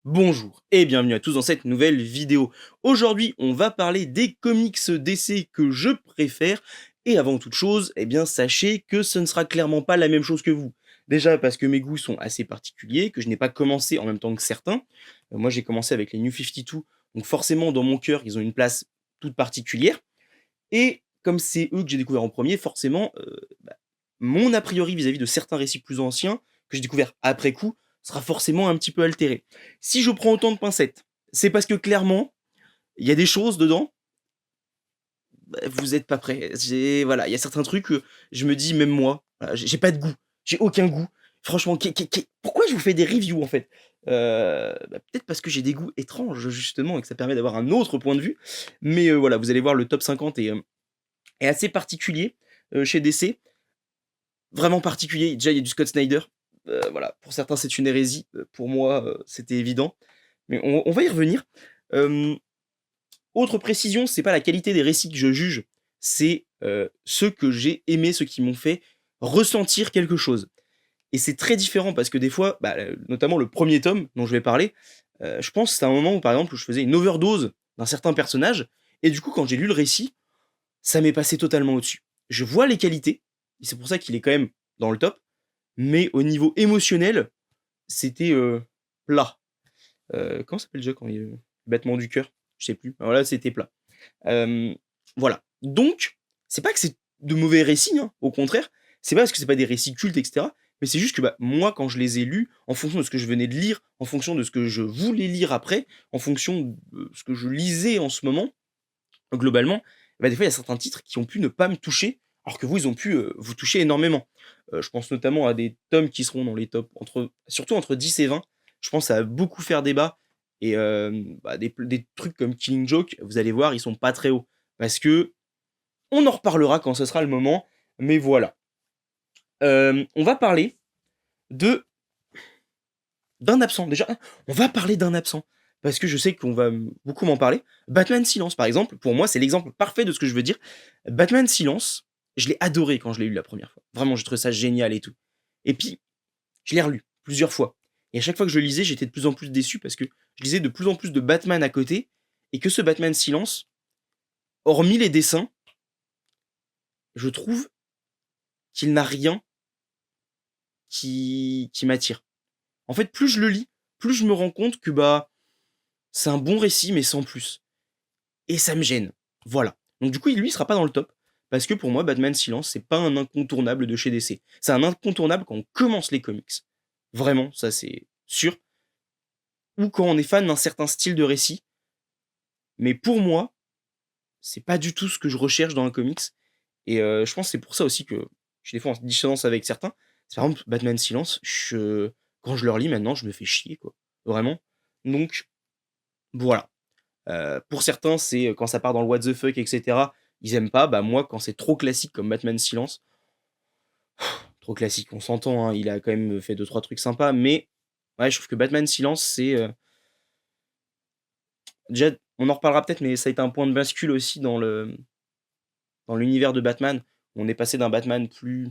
Bonjour et bienvenue à tous dans cette nouvelle vidéo. Aujourd'hui, on va parler des comics DC que je préfère. Et avant toute chose, sachez que ce ne sera clairement pas la même chose que vous. Déjà parce que mes goûts sont assez particuliers, que je n'ai pas commencé en même temps que certains. Moi, j'ai commencé avec les New 52, donc forcément, dans mon cœur, ils ont une place toute particulière. Et comme c'est eux que j'ai découvert en premier, forcément, mon a priori vis-à-vis de certains récits plus anciens, que j'ai découvert après coup, sera forcément un petit peu altéré. Si je prends autant de pincettes, c'est parce que clairement, il y a des choses dedans, vous êtes pas prêts. Voilà, il y a certains trucs que je me dis, même moi, voilà, j'ai pas de goût, j'ai aucun goût. Franchement, pourquoi je vous fais des reviews en fait? Peut-être parce que j'ai des goûts étranges justement et que ça permet d'avoir un autre point de vue. Mais voilà, vous allez voir, le top 50 est assez particulier chez DC. Vraiment particulier. Déjà, il y a du Scott Snyder. Voilà, pour certains, c'est une hérésie. Pour moi, c'était évident. Mais on va y revenir. Hem, Autre précision, c'est pas la qualité des récits que je juge, c'est, ceux que j'ai aimés, ceux qui m'ont fait ressentir quelque chose. Et c'est très différent parce que des fois, notamment le premier tome dont je vais parler, je pense que c'est un moment où, par exemple, où je faisais une overdose d'un certain personnage et du coup, quand j'ai lu le récit, ça m'est passé totalement au-dessus. Je vois les qualités et c'est pour ça qu'il est quand même dans le top, mais au niveau émotionnel, c'était, plat. Comment ça s'appelle déjà quand il y a le battement du cœur? Je sais plus. Voilà, c'était plat. Hem, voilà. Donc, c'est pas que c'est de mauvais récits, hein, au contraire. C'est pas parce que c'est pas des récits cultes et cetera, mais c'est juste que, moi, quand je les ai lus, en fonction de ce que je venais de lire, en fonction de ce que je voulais lire après, en fonction de ce que je lisais en ce moment, globalement, des fois, il y a certains titres qui ont pu ne pas me toucher, alors que vous, ils ont pu, vous toucher énormément. Je pense notamment à des tomes qui seront dans les tops surtout entre 10 et 20. Je pense que ça va beaucoup faire débat et des trucs comme Killing Joke, vous allez voir, ils sont pas très hauts. Parce que on en reparlera quand ce sera le moment, mais voilà. On va parler de d'un absent. Déjà, on va parler d'un absent, parce que je sais qu'on va beaucoup m'en parler. Batman Silence, par exemple, pour moi, c'est l'exemple parfait de ce que je veux dire. Batman Silence, je l'ai adoré quand je l'ai lu la première fois. Vraiment, j'ai trouvé ça génial et tout. Et puis, je l'ai relu plusieurs fois. Et à chaque fois que je le lisais, j'étais de plus en plus déçu parce que je lisais de plus en plus de Batman à côté, et que ce Batman Silence, hormis les dessins, je trouve qu'il n'a rien qui m'attire. En fait, plus je le lis, plus je me rends compte que c'est un bon récit, mais sans plus. Et ça me gêne. Voilà. Donc du coup, lui, il sera pas dans le top. Parce que pour moi, Batman Silence, c'est pas un incontournable de chez DC. C'est un incontournable quand on commence les comics. Vraiment, ça c'est sûr. Ou quand on est fan d'un certain style de récit. Mais pour moi, c'est pas du tout ce que je recherche dans un comics. Et je pense que c'est pour ça aussi que je suis des fois en dissonance avec certains. C'est par exemple Batman Silence, quand je le relis maintenant, je me fais chier, quoi. Vraiment. Donc, voilà. Pour certains, c'est, quand ça part dans le what the fuck et cetera, ils aiment pas. Moi, quand c'est trop classique comme Batman Silence, trop classique, on s'entend, hein, il a quand même fait deux trois trucs sympas, mais ouais, je trouve que Batman Silence, c'est, déjà on en reparlera peut-être, mais ça a été un point de bascule aussi dans l'univers de Batman. On est passé d'un Batman plus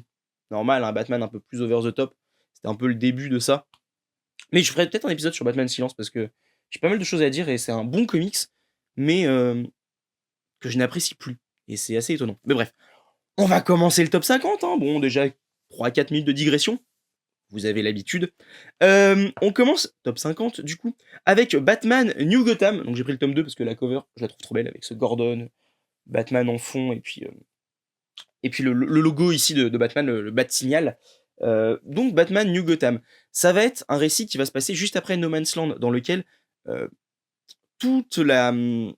normal à un Batman un peu plus over the top. C'était un peu le début de ça. Mais je ferai peut-être un épisode sur Batman Silence parce que j'ai pas mal de choses à dire et c'est un bon comics, mais que je n'apprécie plus et c'est assez étonnant. Mais bref. On va commencer le top 50, hein. Bon, déjà 3-4 minutes de digression, vous avez l'habitude. On commence, top 50 du coup, avec Batman New Gotham. Donc j'ai pris le tome 2 parce que la cover, je la trouve trop belle avec ce Gordon, Batman en fond, et puis le logo ici de Batman, le Bat-Signal. Donc Batman New Gotham. Ça va être un récit qui va se passer juste après No Man's Land, dans lequel euh, toute la, hum,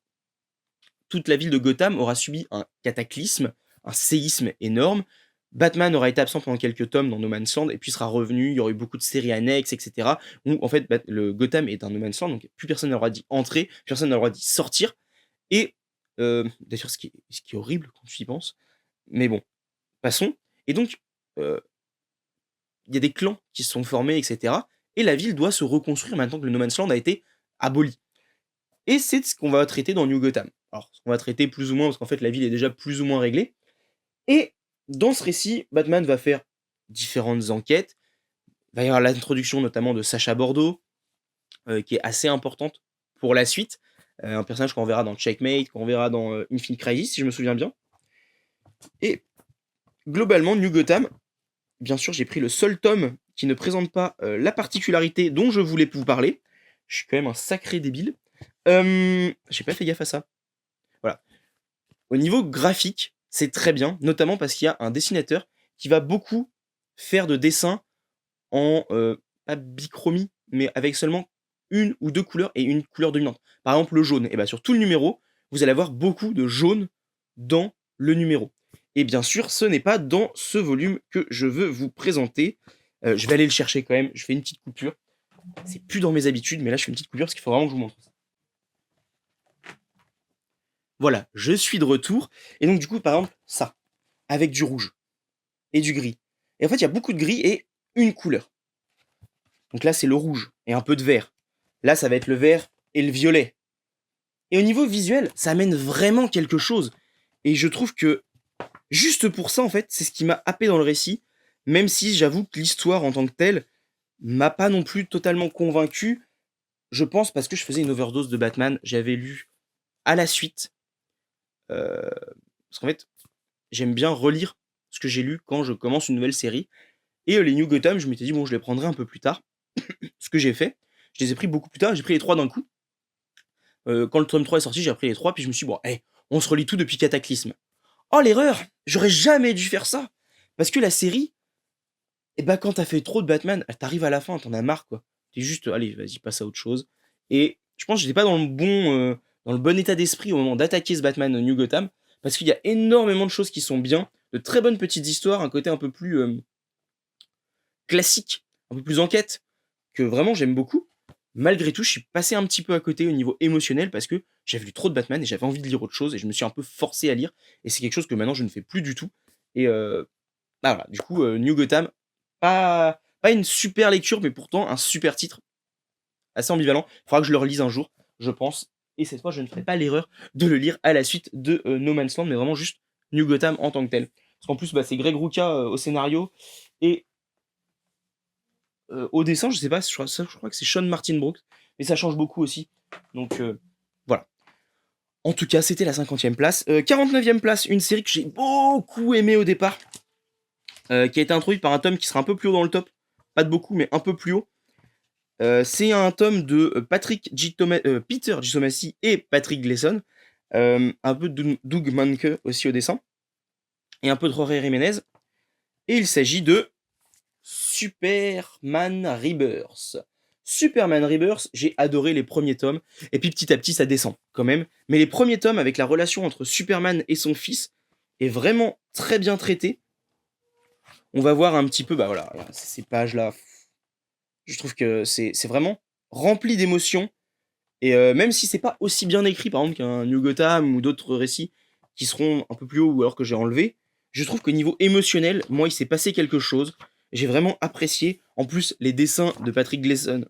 toute la ville de Gotham aura subi un cataclysme, un séisme énorme. Batman aura été absent pendant quelques tomes dans No Man's Land et puis sera revenu. Il y aura eu beaucoup de séries annexes, etc. Où en fait, le Gotham est un No Man's Land, donc plus personne n'aura dit entrer, plus personne n'aura dit sortir. Et d'ailleurs, ce qui est horrible quand tu y penses, mais bon, passons. Et donc, euh, il y a des clans qui se sont formés, etc. Et la ville doit se reconstruire maintenant que le No Man's Land a été aboli. Et c'est ce qu'on va traiter dans New Gotham. Alors, ce qu'on va traiter plus ou moins, parce qu'en fait, la ville est déjà plus ou moins réglée. Et dans ce récit, Batman va faire différentes enquêtes. Il va y avoir l'introduction notamment de Sacha Bordeaux. qui est assez importante pour la suite. Un personnage qu'on verra dans Checkmate, qu'on verra dans Infinite Crisis, si je me souviens bien. Et globalement, New Gotham, bien sûr, j'ai pris le seul tome qui ne présente pas la particularité dont je voulais vous parler. Je suis quand même un sacré débile. J'ai pas fait gaffe à ça. Voilà. Au niveau graphique, c'est très bien, notamment parce qu'il y a un dessinateur qui va beaucoup faire de dessins en pas bichromie, mais avec seulement une ou deux couleurs et une couleur dominante. Par exemple, le jaune. Et bien sur tout le numéro, vous allez avoir beaucoup de jaune dans le numéro. Et bien sûr, ce n'est pas dans ce volume que je veux vous présenter. Je vais aller le chercher quand même. Je fais une petite coupure. C'est plus dans mes habitudes, mais là, je fais une petite coupure parce qu'il faut vraiment que je vous montre ça. Voilà, je suis de retour. Et donc, du coup, par exemple, ça, avec du rouge et du gris. Et en fait, il y a beaucoup de gris et une couleur. Donc là, c'est le rouge et un peu de vert. Là, ça va être le vert et le violet. Et au niveau visuel, ça amène vraiment quelque chose. Et je trouve que juste pour ça, en fait, c'est ce qui m'a happé dans le récit. Même si j'avoue que l'histoire en tant que telle m'a pas non plus totalement convaincu. Je pense parce que je faisais une overdose de Batman. J'avais lu à la suite. Parce qu'en fait, j'aime bien relire ce que j'ai lu quand je commence une nouvelle série. Et les New Gotham, je m'étais dit, bon, je les prendrai un peu plus tard. Ce que j'ai fait, je les ai pris beaucoup plus tard. J'ai pris les trois d'un coup. Quand le tome 3 est sorti, j'ai pris les trois. Puis je me suis dit, bon, hey, on se relit tout depuis Cataclysme. Oh, l'erreur! J'aurais jamais dû faire ça! Parce que la série, et bah, quand t'as fait trop de Batman, t'arrives à la fin, t'en as marre, quoi. T'es juste, allez, vas-y, passe à autre chose. Et je pense que j'étais pas dans le bon état d'esprit au moment d'attaquer ce Batman New Gotham, parce qu'il y a énormément de choses qui sont bien, de très bonnes petites histoires, un côté un peu plus classique, un peu plus enquête, que vraiment j'aime beaucoup. Malgré tout, je suis passé un petit peu à côté au niveau émotionnel parce que j'avais lu trop de Batman et j'avais envie de lire autre chose et je me suis un peu forcé à lire. Et c'est quelque chose que maintenant je ne fais plus du tout. Et bah voilà, du coup, New Gotham, pas une super lecture, mais pourtant un super titre, assez ambivalent. Il faudra que je le relise un jour, je pense. Et cette fois, je ne ferai pas l'erreur de le lire à la suite de No Man's Land, mais vraiment juste New Gotham en tant que tel. Parce qu'en plus, bah, c'est Greg Rucka au scénario et au dessin, je sais pas, je crois que c'est Sean Martin Brooks, mais ça change beaucoup aussi. Donc voilà. En tout cas, c'était la 50e place. 49e place, une série que j'ai beaucoup aimée au départ, qui a été introduite par un tome qui sera un peu plus haut dans le top. Pas de beaucoup, mais un peu plus haut. C'est un tome de Peter G. Tomasi et Patrick Gleason. Un peu de Doug Mahnke aussi au dessin. Et un peu de Jorge Jiménez. Et il s'agit de Superman Rebirth. Superman Rebirth, j'ai adoré les premiers tomes, et puis petit à petit ça descend quand même, mais les premiers tomes avec la relation entre Superman et son fils est vraiment très bien traité. On va voir un petit peu, bah voilà, ces pages-là, je trouve que c'est vraiment rempli d'émotions, et même si c'est pas aussi bien écrit par exemple qu'un New Gotham ou d'autres récits qui seront un peu plus haut ou alors que j'ai enlevé, je trouve qu'au niveau émotionnel, moi il s'est passé quelque chose. J'ai vraiment apprécié. En plus, les dessins de Patrick Gleason.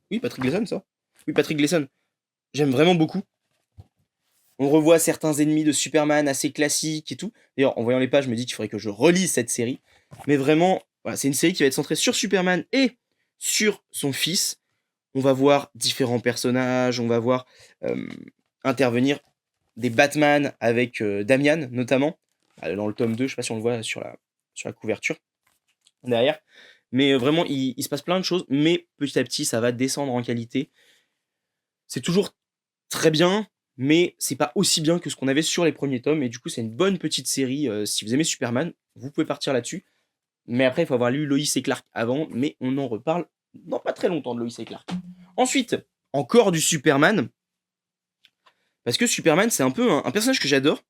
Oui, Patrick Gleason, ça. Oui, Patrick Gleason. J'aime vraiment beaucoup. On revoit certains ennemis de Superman assez classiques et tout. D'ailleurs, en voyant les pages, je me dis qu'il faudrait que je relise cette série. Mais vraiment, voilà, c'est une série qui va être centrée sur Superman et sur son fils. On va voir différents personnages, on va voir intervenir des Batman avec Damian, notamment. Dans le tome 2, je sais pas si on le voit sur la couverture derrière. Mais vraiment, il se passe plein de choses, mais petit à petit, ça va descendre en qualité. C'est toujours très bien, mais c'est pas aussi bien que ce qu'on avait sur les premiers tomes. Et du coup, c'est une bonne petite série. Si vous aimez Superman, vous pouvez partir là-dessus. Mais après, il faut avoir lu Lois et Clark avant, mais on en reparle dans pas très longtemps de Lois et Clark. Ensuite, encore du Superman. Parce que Superman, c'est un peu un personnage que j'adore,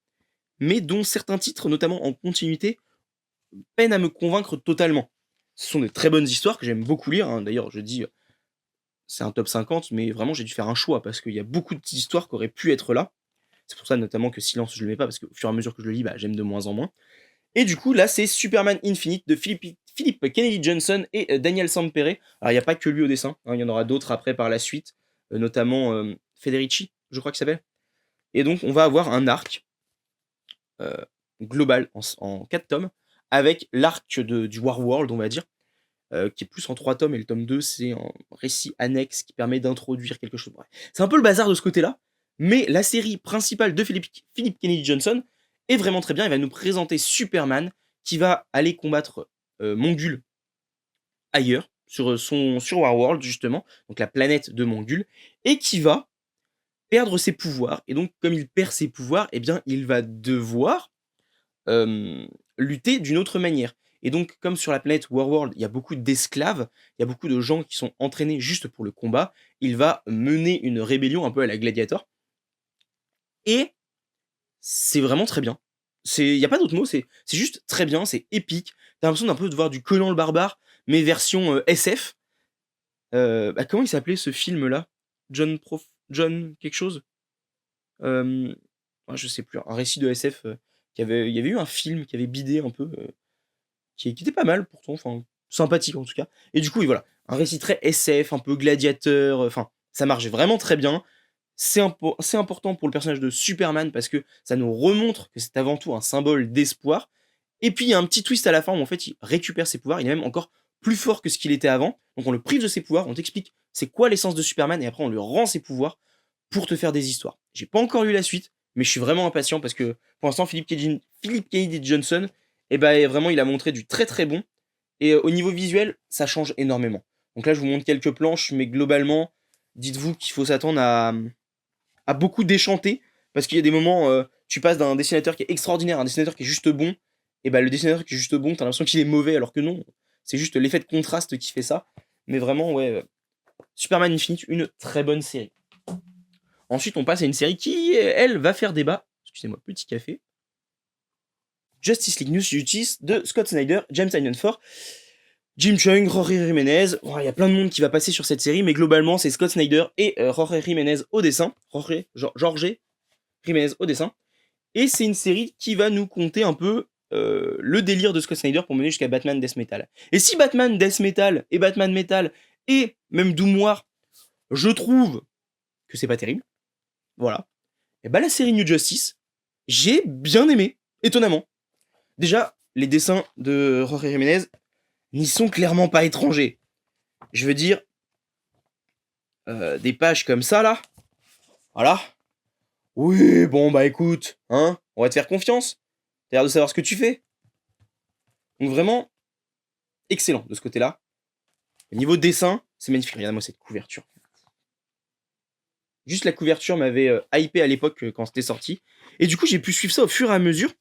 mais dont certains titres, notamment en continuité, peinent à me convaincre totalement. Ce sont de très bonnes histoires que j'aime beaucoup lire. Hein. D'ailleurs, je dis, c'est un top 50, mais vraiment, j'ai dû faire un choix parce qu'il y a beaucoup d'histoires qui auraient pu être là. C'est pour ça, notamment, que Silence, je le mets pas parce qu'au fur et à mesure que je le lis, bah, j'aime de moins en moins. Et du coup, là, c'est Superman Infinite de Philippe Kennedy Johnson et Daniel Sampere. Alors, il n'y a pas que lui au dessin, hein, il y en aura d'autres après par la suite, notamment Federici, je crois qu'il s'appelle. Et donc, on va avoir un arc global en 4 tomes avec l'arc du War World, on va dire, qui est plus en 3 tomes et le tome 2, c'est un récit annexe qui permet d'introduire quelque chose. Bref, c'est un peu le bazar de ce côté-là, mais la série principale de Philip Kennedy Johnson est vraiment très bien. Il va nous présenter Superman qui va aller combattre, Mongul ailleurs, sur Warworld justement, donc la planète de Mongul, et qui va perdre ses pouvoirs. Et donc comme il perd ses pouvoirs, eh bien il va devoir lutter d'une autre manière. Et donc, comme sur la planète Warworld, il y a beaucoup d'esclaves, il y a beaucoup de gens qui sont entraînés juste pour le combat, il va mener une rébellion un peu à la Gladiator. Et c'est vraiment très bien. Il y a pas d'autre mot, c'est juste très bien, c'est épique. T'as l'impression d'un peu de voir du Conan le barbare, mais version SF. Bah, comment il s'appelait ce film-là? John quelque chose? Je sais plus, un récit de SF, il y avait eu un film qui avait bidé un peu, qui était pas mal pourtant, enfin sympathique en tout cas. Et du coup, oui, voilà, un récit très SF, un peu gladiateur, enfin ça marche vraiment très bien. C'est important pour le personnage de Superman parce que ça nous remontre que c'est avant tout un symbole d'espoir. Et puis il y a un petit twist à la fin où en fait il récupère ses pouvoirs, il est même encore plus fort que ce qu'il était avant. Donc on le prive de ses pouvoirs, on t'explique c'est quoi l'essence de Superman et après on lui rend ses pouvoirs pour te faire des histoires. J'ai pas encore lu la suite, mais je suis vraiment impatient parce que pour l'instant Philip Kennedy Johnson, et ben vraiment il a montré du très très bon. Et au niveau visuel, ça change énormément. Donc là je vous montre quelques planches, mais globalement, dites-vous qu'il faut s'attendre à beaucoup déchanter parce qu'il y a des moments, tu passes d'un dessinateur qui est extraordinaire à un dessinateur qui est juste bon, et ben le dessinateur qui est juste bon, t'as l'impression qu'il est mauvais alors que non, c'est juste l'effet de contraste qui fait ça. Mais vraiment, ouais, Superman Infinite, une très bonne série. Ensuite, on passe à une série qui, elle, va faire débat. Excusez-moi, petit café. Justice League New Justice de Scott Snyder, James Tynion IV, Jim Chung, Jorge Jiménez. Il y a plein de monde qui va passer sur cette série, mais globalement, c'est Scott Snyder et Jorge Jiménez au dessin. Jorge Jiménez au dessin. Et c'est une série qui va nous conter un peu le délire de Scott Snyder pour mener jusqu'à Batman Death Metal. Et si Batman Death Metal et Batman Metal et même Doom Noir, je trouve que c'est pas terrible, voilà. Et bah la série New Justice, j'ai bien aimé, étonnamment. Déjà, les dessins de Jorge Jiménez n'y sont clairement pas étrangers. Je veux dire, des pages comme ça, là, voilà. Oui, bon, bah écoute, hein, on va te faire confiance. T'as l'air de savoir ce que tu fais. Donc vraiment, excellent de ce côté-là. Au niveau dessin, c'est magnifique. Regarde-moi cette couverture. Juste la couverture m'avait hypé à l'époque quand c'était sorti. Et du coup, j'ai pu suivre ça au fur et à mesure.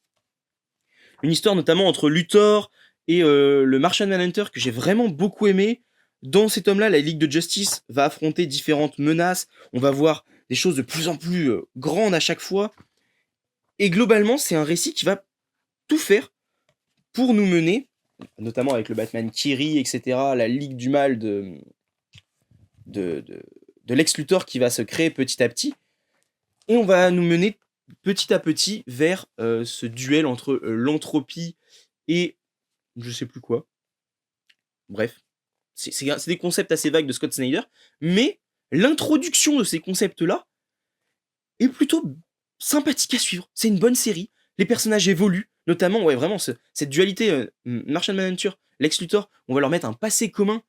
Une histoire notamment entre Luthor et le Martian Manhunter que j'ai vraiment beaucoup aimé. Dans cet homme-là, la Ligue de Justice va affronter différentes menaces. On va voir des choses de plus en plus grandes à chaque fois. Et globalement, c'est un récit qui va tout faire pour nous mener, notamment avec le Batman Kiri, etc., la Ligue du Mal de, de, de Lex Luthor qui va se créer petit à petit. Et on va nous mener petit à petit vers ce duel entre l'entropie et je sais plus quoi. Bref, c'est des concepts assez vagues de Scott Snyder, mais l'introduction de ces concepts-là est plutôt sympathique à suivre. C'est une bonne série, les personnages évoluent, notamment, ouais, vraiment, cette dualité Martian Manhunter, Lex Luthor, on va leur mettre un passé commun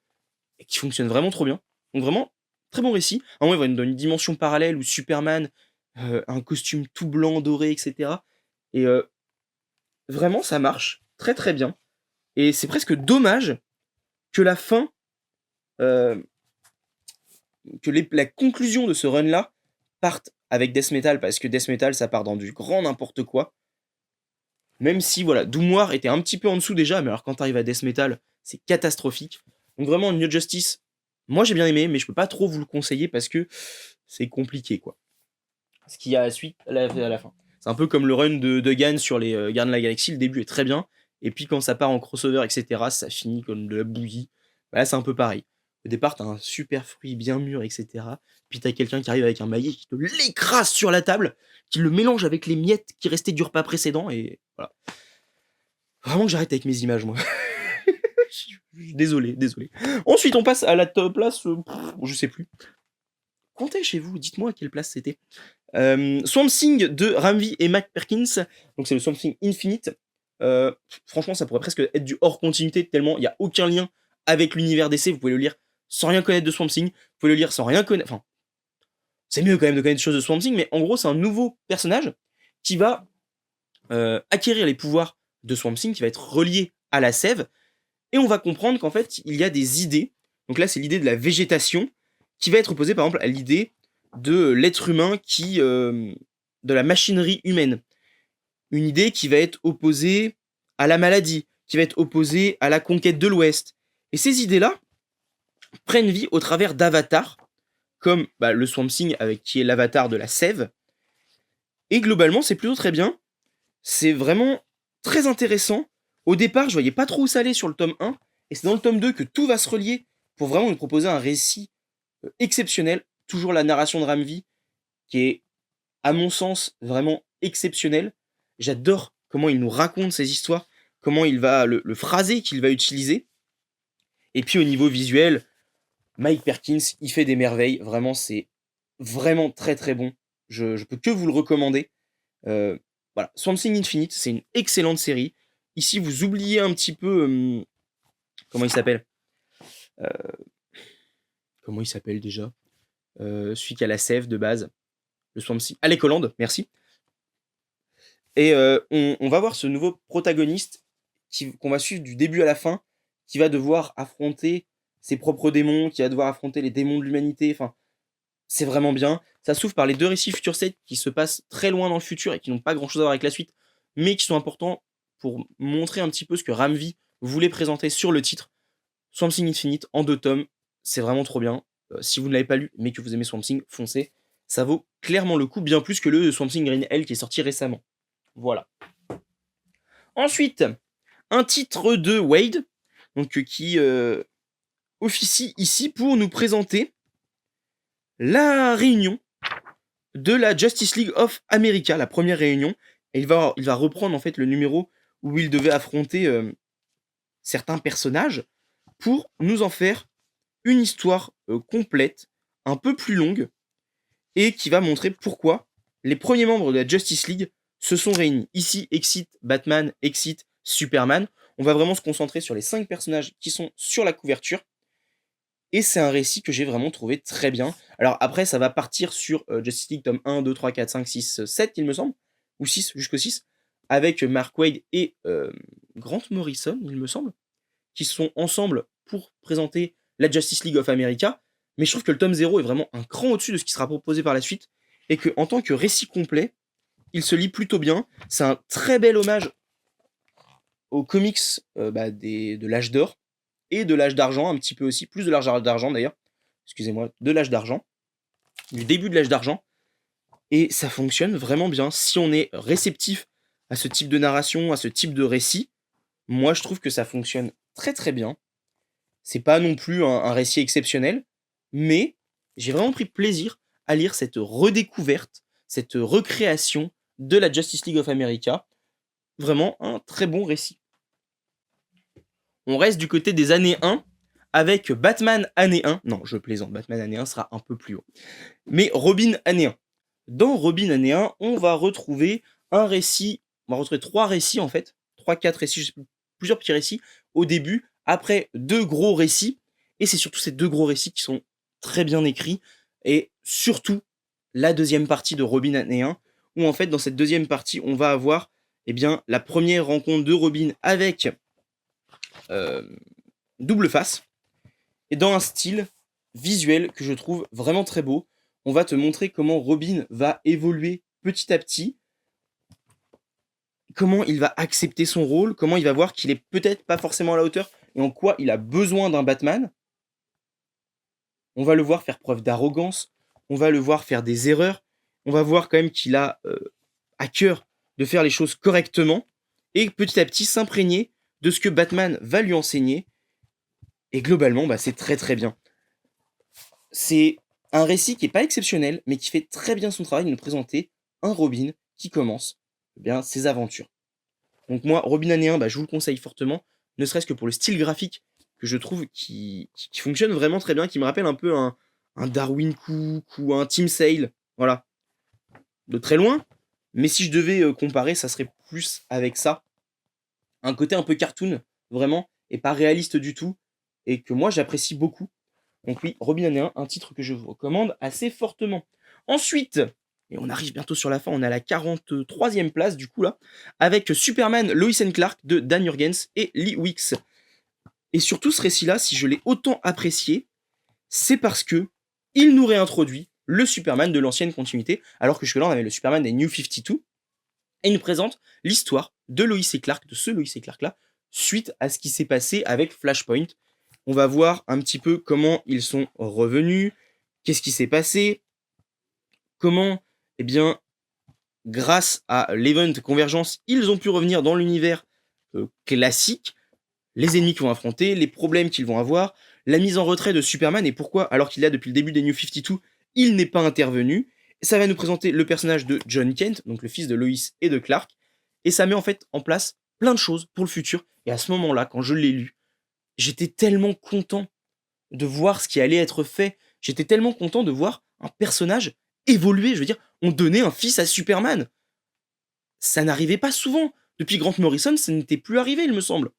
et qui fonctionne vraiment trop bien. Donc vraiment, très bon récit. Un moment, dans une dimension parallèle où Superman, un costume tout blanc, doré, etc. Et vraiment, ça marche très très bien. Et c'est presque dommage que la fin, euh, la conclusion de ce run-là parte avec Death Metal, parce que Death Metal, ça part dans du grand n'importe quoi. Même si, voilà, Doom Noir était un petit peu en dessous déjà, mais alors quand t'arrives à Death Metal, c'est catastrophique. Donc vraiment, New Justice, moi j'ai bien aimé, mais je peux pas trop vous le conseiller parce que c'est compliqué, quoi. Ce qu'il y a à la suite, à la fin. C'est un peu comme le run de Gann sur les Gardiens de la Galaxie, le début est très bien, et puis quand ça part en crossover, etc., ça finit comme de la bouillie. Bah là, c'est un peu pareil. Au départ, t'as un super fruit bien mûr, etc. Puis t'as quelqu'un qui arrive avec un maillet qui te l'écrase sur la table, qui le mélange avec les miettes qui restaient du repas précédent, et voilà. Vraiment que j'arrête avec mes images, moi. Désolé. Ensuite, on passe à la top place, je sais plus. Comptez chez vous, dites-moi à quelle place c'était. Swamp Thing de Ramvi et Mac Perkins, donc c'est le Swamp Thing Infinite. Franchement, ça pourrait presque être du hors continuité, tellement il n'y a aucun lien avec l'univers DC, vous pouvez le lire sans rien connaître de Swamp Thing, vous pouvez le lire sans rien connaître, enfin, c'est mieux quand même de connaître des choses de Swamp Thing, mais en gros, c'est un nouveau personnage qui va acquérir les pouvoirs de Swamp Thing, qui va être relié à la sève, et on va comprendre qu'en fait, il y a des idées. Donc là, c'est l'idée de la végétation qui va être opposée, par exemple, à l'idée de l'être humain de la machinerie humaine. Une idée qui va être opposée à la maladie, qui va être opposée à la conquête de l'Ouest. Et ces idées-là prennent vie au travers d'avatars, comme le Swamp Thing, qui est l'avatar de la sève. Et globalement, c'est plutôt très bien. C'est vraiment très intéressant. Au départ, je voyais pas trop où ça allait sur le tome 1, et c'est dans le tome 2 que tout va se relier pour vraiment nous proposer un récit exceptionnel. Toujours la narration de Ramvi, qui est, à mon sens, vraiment exceptionnelle. J'adore comment il nous raconte ces histoires, comment il va, le phrasé qu'il va utiliser. Et puis au niveau visuel, Mike Perkins, il fait des merveilles. Vraiment, c'est vraiment très très bon. Je peux que vous le recommander. Voilà, Swamp Thing Infinite, c'est une excellente série. Ici, vous oubliez un petit peu... comment il s'appelle Comment il s'appelle déjà Celui qui a la sève de base. Le Swamp Thing. Alec Holland, merci. Et on va voir ce nouveau protagoniste qu'on va suivre du début à la fin, qui va devoir affronter ses propres démons, qui va devoir affronter les démons de l'humanité. Enfin, c'est vraiment bien. Ça s'ouvre par les deux récits Future State qui se passent très loin dans le futur et qui n'ont pas grand chose à voir avec la suite, mais qui sont importants pour montrer un petit peu ce que Ramvi voulait présenter sur le titre. Swamp Thing Infinite en 2 tomes, c'est vraiment trop bien. Si vous ne l'avez pas lu, mais que vous aimez Swamp Thing, foncez. Ça vaut clairement le coup, bien plus que le Swamp Thing Green Hell qui est sorti récemment. Voilà. Ensuite, un titre de Wade, donc qui officie ici pour nous présenter la réunion de la Justice League of America, la première réunion. Et il va reprendre en fait le numéro où il devait affronter certains personnages pour nous en faire une histoire complète, un peu plus longue, et qui va montrer pourquoi les premiers membres de la Justice League se sont réunis. Ici, Exit Batman, Exit Superman. On va vraiment se concentrer sur les 5 personnages qui sont sur la couverture. Et c'est un récit que j'ai vraiment trouvé très bien. Alors après, ça va partir sur Justice League tome 1, 2, 3, 4, 5, 6, 7, il me semble. Ou 6, jusqu'au 6. Avec Mark Waid et Grant Morrison, il me semble. Qui sont ensemble pour présenter la Justice League of America. Mais je trouve que le tome 0 est vraiment un cran au-dessus de ce qui sera proposé par la suite. Et qu'en tant que récit complet, il se lit plutôt bien. C'est un très bel hommage aux comics de l'âge d'or et de l'âge d'argent, un petit peu aussi, plus de l'âge d'argent d'ailleurs, excusez-moi, de l'âge d'argent, du début de l'âge d'argent, et ça fonctionne vraiment bien. Si on est réceptif à ce type de narration, à ce type de récit, moi je trouve que ça fonctionne très très bien. C'est pas non plus un récit exceptionnel, mais j'ai vraiment pris plaisir à lire cette redécouverte, cette recréation de la Justice League of America. Vraiment un très bon récit. On reste du côté des années 1 avec Batman année 1. Non, je plaisante, Batman année 1 sera un peu plus haut. Mais Robin année 1. Dans Robin année 1, on va retrouver un récit, on va retrouver 3 récits en fait, 3-4 récits, je sais plus, plusieurs petits récits au début, après 2 gros récits, et c'est surtout ces 2 gros récits qui sont très bien écrits, et surtout la deuxième partie de Robin année 1, où en fait dans cette deuxième partie, on va avoir la première rencontre de Robin avec Double Face, et dans un style visuel que je trouve vraiment très beau. On va te montrer comment Robin va évoluer petit à petit, comment il va accepter son rôle, comment il va voir qu'il est peut-être pas forcément à la hauteur et en quoi il a besoin d'un Batman. On va le voir faire preuve d'arrogance, on va le voir faire des erreurs, on va voir quand même qu'il a à cœur de faire les choses correctement et petit à petit s'imprégner de ce que Batman va lui enseigner. Et globalement, c'est très très bien. C'est un récit qui n'est pas exceptionnel, mais qui fait très bien son travail de nous présenter un Robin qui commence ses aventures. Donc moi, Robin année 1, je vous le conseille fortement, ne serait-ce que pour le style graphique que je trouve qui fonctionne vraiment très bien, qui me rappelle un peu un Darwin Cook ou un Team Sale, voilà, de très loin. Mais si je devais comparer, ça serait plus avec ça. Un côté un peu cartoon, vraiment, et pas réaliste du tout. et que moi j'apprécie beaucoup. Donc oui, Robin année 1, un titre que je vous recommande assez fortement. Ensuite, et on arrive bientôt sur la fin, on est à la 43e place du coup là, avec Superman Lois and Clark de Dan Jurgens et Lee Wicks. Et surtout ce récit-là, si je l'ai autant apprécié, c'est parce que il nous réintroduit le Superman de l'ancienne continuité, alors que jusque-là on avait le Superman des New 52, et il nous présente l'histoire de Lois et Clark, de ce Lois et Clark là, suite à ce qui s'est passé avec Flashpoint. On va voir un petit peu comment ils sont revenus, qu'est-ce qui s'est passé, comment, eh bien, grâce à l'event Convergence, ils ont pu revenir dans l'univers classique, les ennemis qu'ils vont affronter, les problèmes qu'ils vont avoir, la mise en retrait de Superman et pourquoi, alors qu'il est là depuis le début des New 52, il n'est pas intervenu. Ça va nous présenter le personnage de John Kent, donc le fils de Lois et de Clark, et ça met en fait en place plein de choses pour le futur. Et à ce moment-là, quand je l'ai lu, j'étais tellement content de voir ce qui allait être fait. J'étais tellement content de voir un personnage évoluer. Je veux dire, on donnait un fils à Superman. Ça n'arrivait pas souvent. Depuis Grant Morrison, ça n'était plus arrivé, il me semble.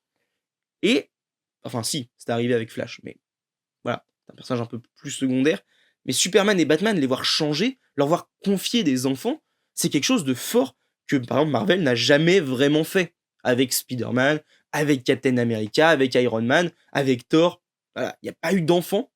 Et, enfin si, c'est arrivé avec Flash, mais voilà, c'est un personnage un peu plus secondaire. Mais Superman et Batman, les voir changer, leur voir confier des enfants, c'est quelque chose de fort que, par exemple, Marvel n'a jamais vraiment fait. Avec Spider-Man, avec Captain America, avec Iron Man, avec Thor. Voilà, il n'y a pas eu d'enfants.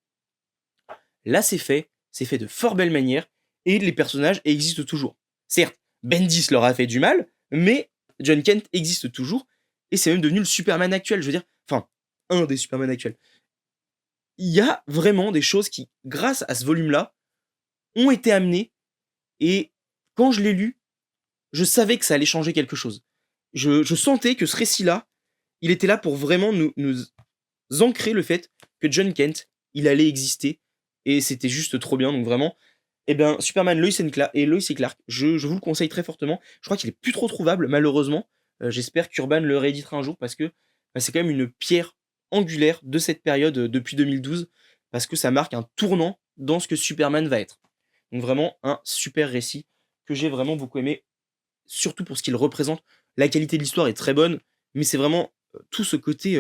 Là, c'est fait de fort belle manière, et les personnages existent toujours. Certes, Bendis leur a fait du mal, mais John Kent existe toujours, et c'est même devenu le Superman actuel, je veux dire, enfin, un des Superman actuels. Il y a vraiment des choses qui, grâce à ce volume-là, ont été amenées, et quand je l'ai lu, je savais que ça allait changer quelque chose. Je sentais que ce récit-là, il était là pour vraiment nous ancrer le fait que John Kent, il allait exister, et c'était juste trop bien, donc vraiment, eh bien, Superman Lois et Clark, je vous le conseille très fortement. Je crois qu'il est plus trop trouvable, malheureusement. J'espère qu'Urban le rééditera un jour, parce que bah, c'est quand même une pierre angulaire de cette période depuis 2012, parce que ça marque un tournant dans ce que Superman va être. Donc vraiment, un super récit que j'ai vraiment beaucoup aimé, surtout pour ce qu'il représente. La qualité de l'histoire est très bonne, mais c'est vraiment tout ce côté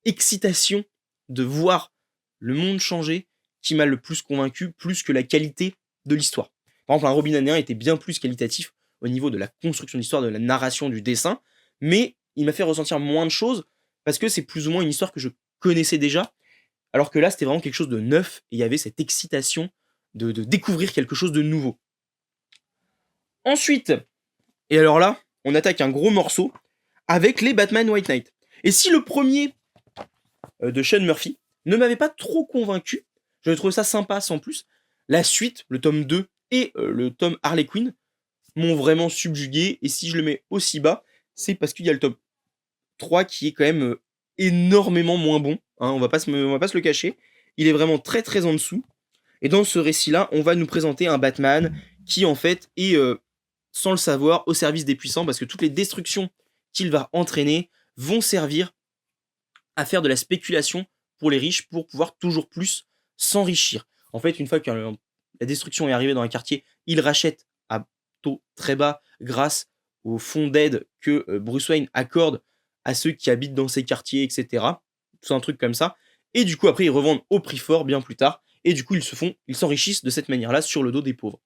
excitation de voir le monde changer qui m'a le plus convaincu, plus que la qualité de l'histoire. Par exemple, un Robin année 1 était bien plus qualitatif au niveau de la construction de l'histoire, de la narration, du dessin, mais il m'a fait ressentir moins de choses parce que c'est plus ou moins une histoire que je connaissais déjà, alors que là, c'était vraiment quelque chose de neuf et il y avait cette excitation de découvrir quelque chose de nouveau. Ensuite, et alors là, on attaque un gros morceau avec les Batman White Knight. Et si le premier de Sean Murphy ne m'avait pas trop convaincu, j'avais trouvé ça sympa sans plus, la suite, le tome 2 et le tome Harley Quinn, m'ont vraiment subjugué. Et si je le mets aussi bas, c'est parce qu'il y a le tome 3 qui est quand même énormément moins bon. Hein, on va pas se le cacher. Il est vraiment très très en dessous. Et dans ce récit-là, on va nous présenter un Batman qui en fait est, sans le savoir, au service des puissants, parce que toutes les destructions qu'il va entraîner vont servir à faire de la spéculation pour les riches pour pouvoir toujours plus s'enrichir. En fait, une fois que la destruction est arrivée dans un quartier, il rachète à taux très bas grâce au fonds d'aide que Bruce Wayne accorde à ceux qui habitent dans ces quartiers, etc. C'est un truc comme ça. Et du coup, après, ils revendent au prix fort bien plus tard. Et du coup, ils s'enrichissent de cette manière-là sur le dos des pauvres.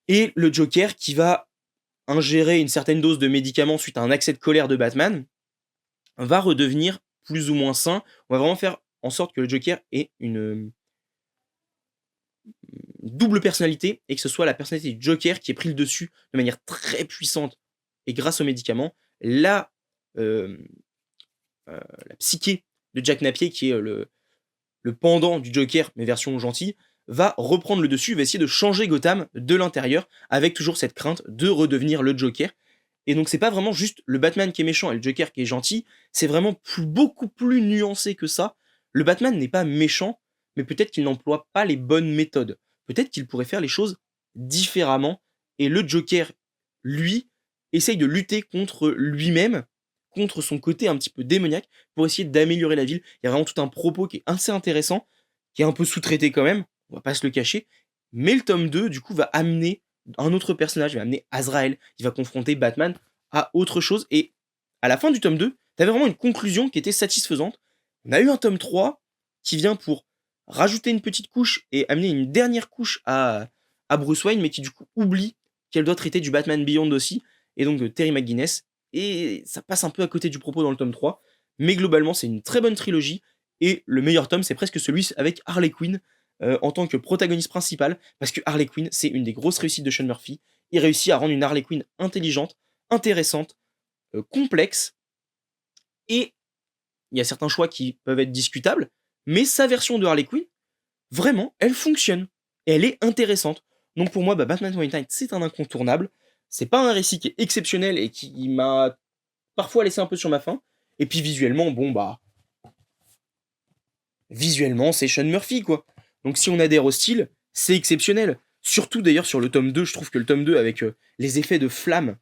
Et le Joker qui va ingérer une certaine dose de médicaments suite à un accès de colère de Batman va redevenir plus ou moins sain. On va vraiment faire en sorte que le Joker ait une double personnalité et que ce soit la personnalité du Joker qui ait pris le dessus de manière très puissante et grâce aux médicaments, euh, la psyché de Jack Napier, qui est le pendant du Joker, mais version gentille, va reprendre le dessus, va essayer de changer Gotham de l'intérieur, avec toujours cette crainte de redevenir le Joker. Et donc c'est pas vraiment juste le Batman qui est méchant et le Joker qui est gentil, c'est vraiment beaucoup plus nuancé que ça. Le Batman n'est pas méchant, mais peut-être qu'il n'emploie pas les bonnes méthodes. Peut-être qu'il pourrait faire les choses différemment, et le Joker, lui, essaye de lutter contre lui-même, contre son côté un petit peu démoniaque, pour essayer d'améliorer la ville. Il y a vraiment tout un propos qui est assez intéressant, qui est un peu sous-traité quand même, on va pas se le cacher, mais le tome 2, du coup, va amener un autre personnage, il va amener Azrael, il va confronter Batman à autre chose, et à la fin du tome 2, t'avais vraiment une conclusion qui était satisfaisante, On a eu un tome 3 qui vient pour rajouter une petite couche et amener une dernière couche à Bruce Wayne, mais qui du coup oublie qu'elle doit traiter du Batman Beyond aussi, et donc de Terry McGuinness. Et ça passe un peu à côté du propos dans le tome 3, mais globalement c'est une très bonne trilogie, et le meilleur tome c'est presque celui avec Harley Quinn en tant que protagoniste principale, parce que Harley Quinn c'est une des grosses réussites de Sean Murphy. Il réussit à rendre une Harley Quinn intelligente, intéressante, complexe, et il y a certains choix qui peuvent être discutables, mais sa version de Harley Quinn, vraiment, elle fonctionne. Et elle est intéressante. Donc pour moi, Batman White Knight, c'est un incontournable. C'est pas un récit qui est exceptionnel et qui m'a parfois laissé un peu sur ma faim. Et puis visuellement, visuellement, c'est Sean Murphy, quoi. Donc si on adhère au style, c'est exceptionnel. Surtout d'ailleurs sur le tome 2, je trouve que le tome 2, avec les effets de flamme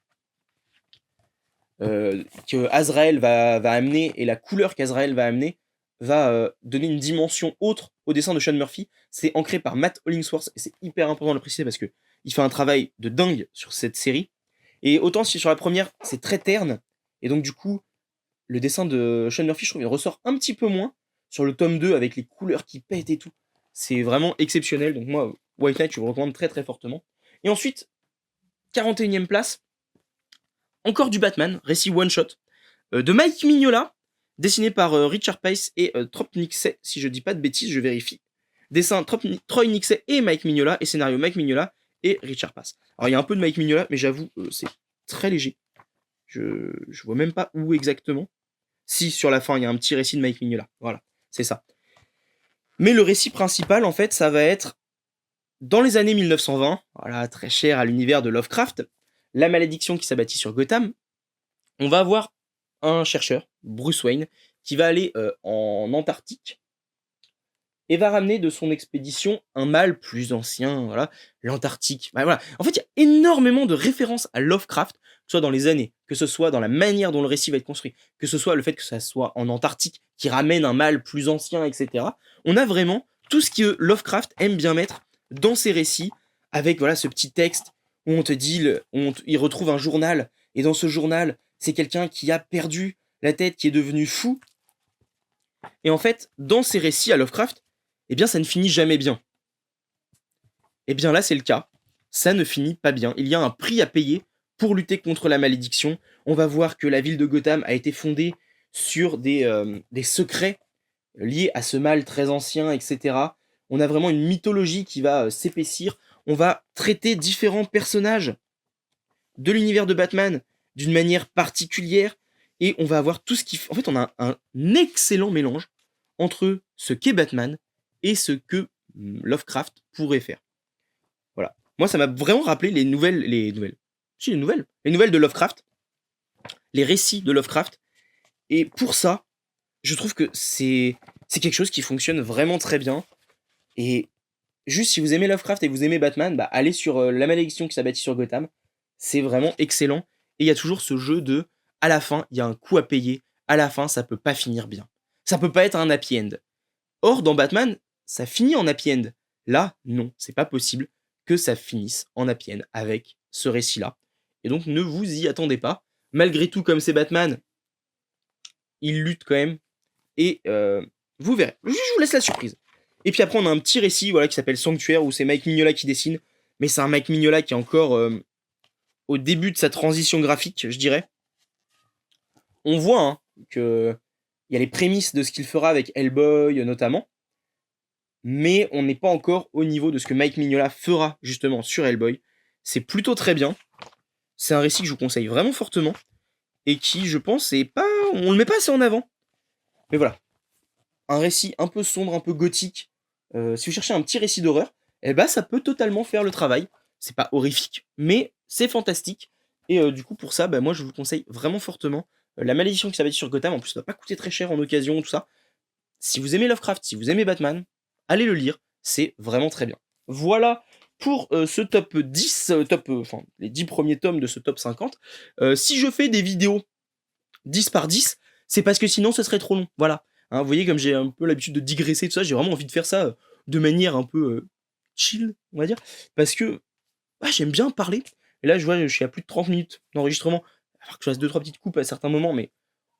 que Azrael va amener et la couleur qu'Azrael va amener va donner une dimension autre au dessin de Sean Murphy. C'est ancré par Matt Hollingsworth et c'est hyper important de le préciser parce que il fait un travail de dingue sur cette série. Et autant si sur la première c'est très terne et donc du coup le dessin de Sean Murphy je trouve il ressort un petit peu moins sur le tome 2 avec les couleurs qui pètent et tout. C'est vraiment exceptionnel. Donc moi White Knight je vous recommande très très fortement. Et ensuite 41e place, encore du Batman, récit one shot de Mike Mignola, dessiné par Richard Pace et Trop Nixey, si je dis pas de bêtises, je vérifie. Dessin Troy Nixey et Mike Mignola, et scénario Mike Mignola et Richard Pace. Alors il y a un peu de Mike Mignola, mais j'avoue, c'est très léger. Je vois même pas où exactement. Si, sur la fin, il y a un petit récit de Mike Mignola. Voilà, c'est ça. Mais le récit principal, en fait, ça va être dans les années 1920, voilà, très cher à l'univers de Lovecraft, la malédiction qui s'abattit sur Gotham. On va avoir un chercheur, Bruce Wayne, qui va aller en Antarctique et va ramener de son expédition un mâle plus ancien, voilà, l'Antarctique. Bah, voilà. En fait, il y a énormément de références à Lovecraft, que ce soit dans les années, que ce soit dans la manière dont le récit va être construit, que ce soit le fait que ça soit en Antarctique, qui ramène un mâle plus ancien, etc. On a vraiment tout ce que Lovecraft aime bien mettre dans ses récits, avec voilà ce petit texte où on te dit, il retrouve un journal, et dans ce journal, c'est quelqu'un qui a perdu la tête, qui est devenu fou. Et en fait, dans ces récits à Lovecraft, eh bien, ça ne finit jamais bien. Eh bien là, c'est le cas. Ça ne finit pas bien. Il y a un prix à payer pour lutter contre la malédiction. On va voir que la ville de Gotham a été fondée sur des secrets liés à ce mal très ancien, etc. On a vraiment une mythologie qui va s'épaissir. On va traiter différents personnages de l'univers de Batman d'une manière particulière. Et on va avoir tout ce qui... En fait, on a un excellent mélange entre ce qu'est Batman et ce que Lovecraft pourrait faire. Voilà. Moi, ça m'a vraiment rappelé les nouvelles... Si, les nouvelles de Lovecraft. Les récits de Lovecraft. Et pour ça, je trouve que c'est quelque chose qui fonctionne vraiment très bien. Et juste, si vous aimez Lovecraft et que vous aimez Batman, bah, allez sur La Malédiction qui s'abattit sur Gotham. C'est vraiment excellent. Et il y a toujours ce jeu de, à la fin, il y a un coût à payer. À la fin, ça peut pas finir bien. Ça peut pas être un happy end. Or, dans Batman, ça finit en happy end. Là, non, c'est pas possible que ça finisse en happy end avec ce récit-là. Et donc, ne vous y attendez pas. Malgré tout, comme c'est Batman, il lutte quand même. Et vous verrez. Je vous laisse la surprise. Et puis après, on a un petit récit voilà, qui s'appelle Sanctuaire, où c'est Mike Mignola qui dessine. Mais c'est un Mike Mignola qui est encore au début de sa transition graphique, je dirais. On voit hein, qu'il y a les prémices de ce qu'il fera avec Hellboy notamment. Mais on n'est pas encore au niveau de ce que Mike Mignola fera justement sur Hellboy. C'est plutôt très bien. C'est un récit que je vous conseille vraiment fortement. Et qui, je pense, est pas... on le met pas assez en avant. Mais voilà. Un récit un peu sombre, un peu gothique. Si vous cherchez un petit récit d'horreur, eh ben, ça peut totalement faire le travail. C'est pas horrifique, mais c'est fantastique. Et du coup, pour ça, moi, je vous conseille vraiment fortement La Malédiction qui s'abattit sur Gotham. En plus, ça va pas coûter très cher en occasion, tout ça. Si vous aimez Lovecraft, si vous aimez Batman, allez le lire. C'est vraiment très bien. Voilà pour ce top 10, enfin, les 10 premiers tomes de ce top 50. Si je fais des vidéos 10 par 10, c'est parce que sinon, ce serait trop long. Voilà. Hein, vous voyez, comme j'ai un peu l'habitude de digresser, tout ça, j'ai vraiment envie de faire ça de manière un peu chill, on va dire. Parce que j'aime bien parler. Et là, je vois, je suis à plus de 30 minutes d'enregistrement. Il va falloir que je fasse 2-3 petites coupes à certains moments, mais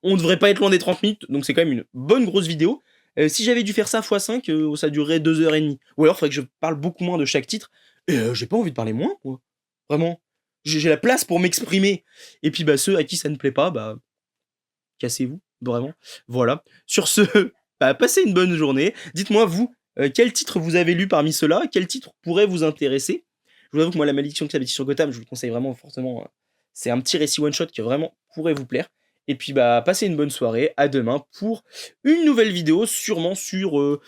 On devrait pas être loin des 30 minutes, donc c'est quand même une bonne grosse vidéo. Si j'avais dû faire ça x5, ça durerait 2 heures et demie. Ou alors, il faudrait que je parle beaucoup moins de chaque titre. Et j'ai pas envie de parler moins, moi. Vraiment. J'ai la place pour m'exprimer. Et puis, bah, ceux à qui ça ne plaît pas, bah, cassez-vous, vraiment. Voilà. Sur ce, bah, passez une bonne journée. Dites-moi, vous, quel titre vous avez lu parmi ceux-là? Quel titre pourrait vous intéresser? Je vous avoue que moi, La Malédiction qui s'abattit sur Gotham, je vous le conseille vraiment fortement. C'est un petit récit one-shot qui vraiment pourrait vous plaire. Et puis, bah, passez une bonne soirée. À demain pour une nouvelle vidéo, sûrement sur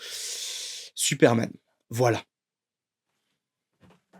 Superman. Voilà.